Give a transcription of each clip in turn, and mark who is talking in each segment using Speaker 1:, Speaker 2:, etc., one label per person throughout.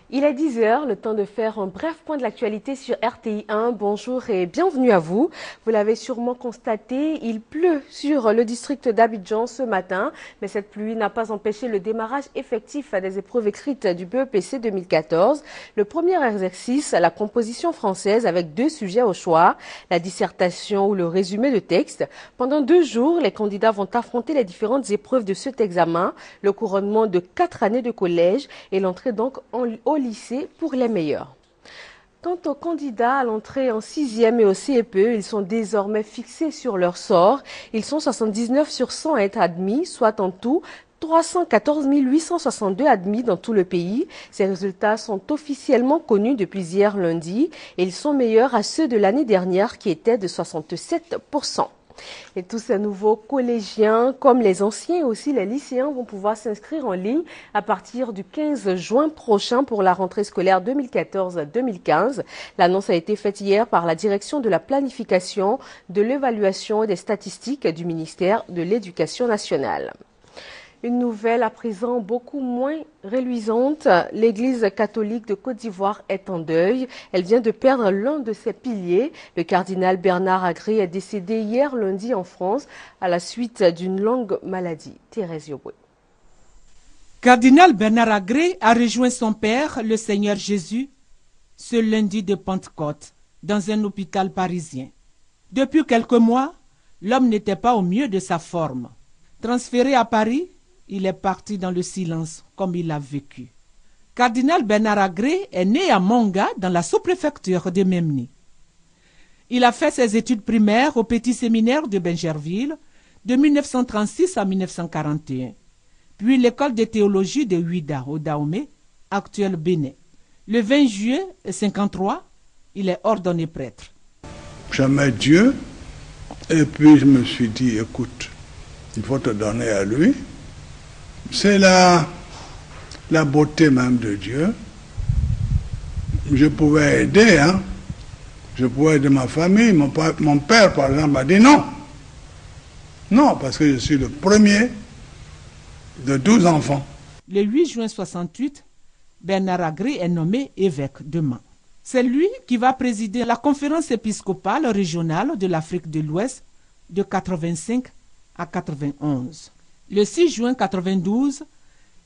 Speaker 1: Il est 10 heures, le temps de faire un bref point de l'actualité sur RTI 1. Bonjour et bienvenue à vous. Vous l'avez sûrement constaté, il pleut sur le district d'Abidjan ce matin, mais cette pluie n'a pas empêché le démarrage effectif des épreuves écrites du BEPC 2014. Le premier exercice, la composition française avec 2 sujets au choix, la dissertation ou le résumé de texte. Pendant 2 jours, les candidats vont affronter les différentes épreuves de cet examen, le couronnement de 4 années de collège et l'entrée donc au lycée pour les meilleurs. Quant aux candidats à l'entrée en 6e et au CEPE, ils sont désormais fixés sur leur sort. Ils sont 79 sur 100 à être admis, soit en tout 314 862 admis dans tout le pays. Ces résultats sont officiellement connus depuis hier lundi et ils sont meilleurs à ceux de l'année dernière qui étaient de 67%. Et tous ces nouveaux collégiens, comme les anciens et aussi les lycéens, vont pouvoir s'inscrire en ligne à partir du 15 juin prochain pour la rentrée scolaire 2014-2015. L'annonce a été faite hier par la direction de la planification, de l'évaluation et des statistiques du ministère de l'Éducation nationale. Une nouvelle à présent beaucoup moins reluisante. L'Église catholique de Côte d'Ivoire est en deuil. Elle vient de perdre l'un de ses piliers. Le cardinal Bernard Agré est décédé hier lundi en France à la suite d'une longue maladie. Thérèse Yoboué.
Speaker 2: Cardinal Bernard Agré a rejoint son père, le Seigneur Jésus, ce lundi de Pentecôte, dans un hôpital parisien. Depuis quelques mois, l'homme n'était pas au mieux de sa forme. Transféré à Paris, il est parti dans le silence, comme il l'a vécu. Cardinal Bernard Agré est né à Monga, dans la sous-préfecture de Memni. Il a fait ses études primaires au petit séminaire de Benjerville de 1936 à 1941, puis l'école de théologie de Ouida, au Dahomey, actuel Bénin. Le 20 juillet 1953, il est ordonné prêtre.
Speaker 3: J'aimais Dieu, et puis je me suis dit, écoute, il faut te donner à lui. C'est la beauté même de Dieu. Je pouvais aider, je pouvais aider ma famille. Mon père, par exemple, m'a dit non. Non, parce que je suis le premier de 12 enfants.
Speaker 2: Le 8 juin 1968, Bernard Agré est nommé évêque de Mans. C'est lui qui va présider la conférence épiscopale régionale de l'Afrique de l'Ouest de 85 à 91. Le 6 juin 1992,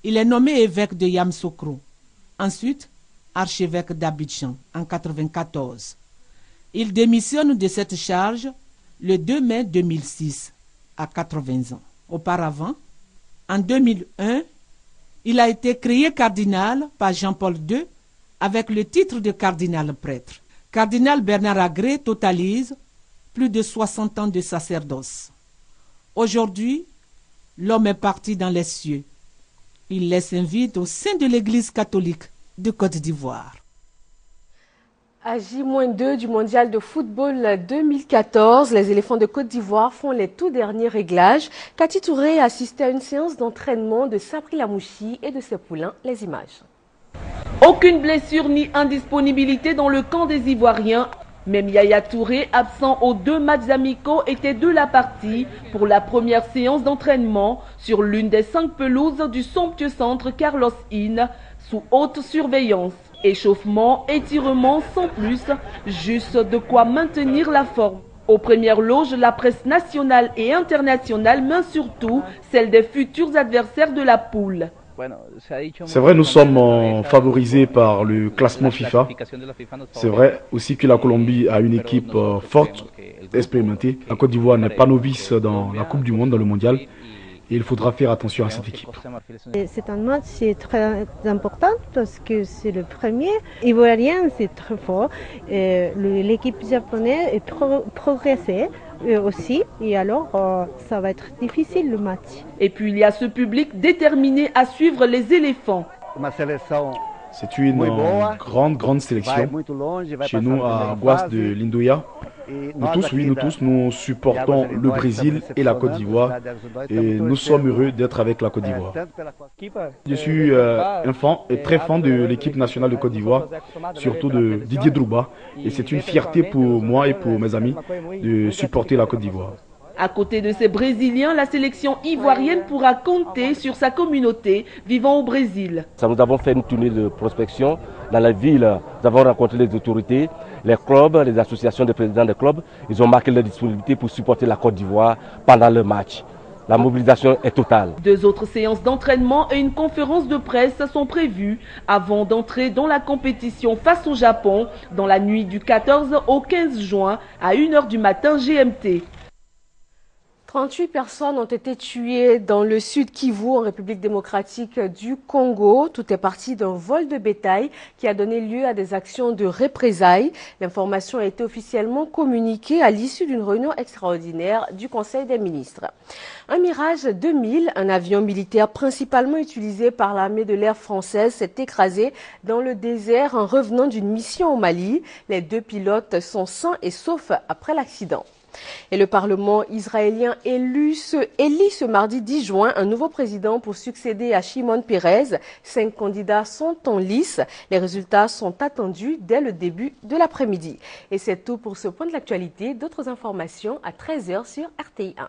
Speaker 2: il est nommé évêque de Yamoussoukro, ensuite archevêque d'Abidjan en 1994. Il démissionne de cette charge le 2 mai 2006, à 80 ans. Auparavant, en 2001, il a été créé cardinal par Jean-Paul II avec le titre de cardinal prêtre. Cardinal Bernard Agré totalise plus de 60 ans de sacerdoce. Aujourd'hui, l'homme est parti dans les cieux. Il laisse un vide au sein de l'Église catholique de Côte d'Ivoire.
Speaker 1: À J-2 du mondial de football 2014, les éléphants de Côte d'Ivoire font les tout derniers réglages. Cathy Touré a assisté à une séance d'entraînement de Sabri Lamouchi et de ses poulains. Les images.
Speaker 4: Aucune blessure ni indisponibilité dans le camp des Ivoiriens. Même Yaya Touré, absent aux 2 matchs amicaux, était de la partie pour la première séance d'entraînement sur l'une des 5 pelouses du somptueux centre Carlos Inn, sous haute surveillance. Échauffement, étirement sans plus, juste de quoi maintenir la forme. Aux premières loges, la presse nationale et internationale, mais surtout celle des futurs adversaires de la poule.
Speaker 5: C'est vrai, nous sommes favorisés par le classement FIFA. C'est vrai aussi que la Colombie a une équipe forte, expérimentée. La Côte d'Ivoire n'est pas novice dans la Coupe du Monde, dans le mondial. Et il faudra faire attention à cette équipe.
Speaker 6: C'est un match très important parce que c'est le premier. Ivoirien, c'est très fort. L'équipe japonaise est progressée aussi. Et alors, ça va être difficile le match.
Speaker 4: Et puis il y a ce public déterminé à suivre les éléphants.
Speaker 5: C'est une grande sélection. Chez nous, à Guas de l'Indoya, nous tous, nous supportons le Brésil et la Côte d'Ivoire. Et nous sommes heureux d'être avec la Côte d'Ivoire. Je suis un fan et très fan de l'équipe nationale de Côte d'Ivoire, surtout de Didier Drogba. Et c'est une fierté pour moi et pour mes amis de supporter la Côte d'Ivoire.
Speaker 4: À côté de ces Brésiliens, la sélection ivoirienne pourra compter sur sa communauté vivant au Brésil.
Speaker 7: Nous avons fait une tournée de prospection dans la ville. Nous avons rencontré les autorités, les clubs, les associations de présidents des clubs. Ils ont marqué leur disponibilité pour supporter la Côte d'Ivoire pendant le match. La mobilisation est totale.
Speaker 4: 2 autres séances d'entraînement et une conférence de presse sont prévues avant d'entrer dans la compétition face au Japon dans la nuit du 14 au 15 juin à 1 h du matin GMT.
Speaker 1: 38 personnes ont été tuées dans le sud Kivu, en République démocratique du Congo. Tout est parti d'un vol de bétail qui a donné lieu à des actions de représailles. L'information a été officiellement communiquée à l'issue d'une réunion extraordinaire du Conseil des ministres. Un Mirage 2000, un avion militaire principalement utilisé par l'armée de l'air française, s'est écrasé dans le désert en revenant d'une mission au Mali. Les 2 pilotes sont sains et saufs après l'accident. Et le Parlement israélien élit ce mardi 10 juin un nouveau président pour succéder à Shimon Peres. 5 candidats sont en lice. Les résultats sont attendus dès le début de l'après-midi. Et c'est tout pour ce point de l'actualité. D'autres informations à 13 h sur RTI 1.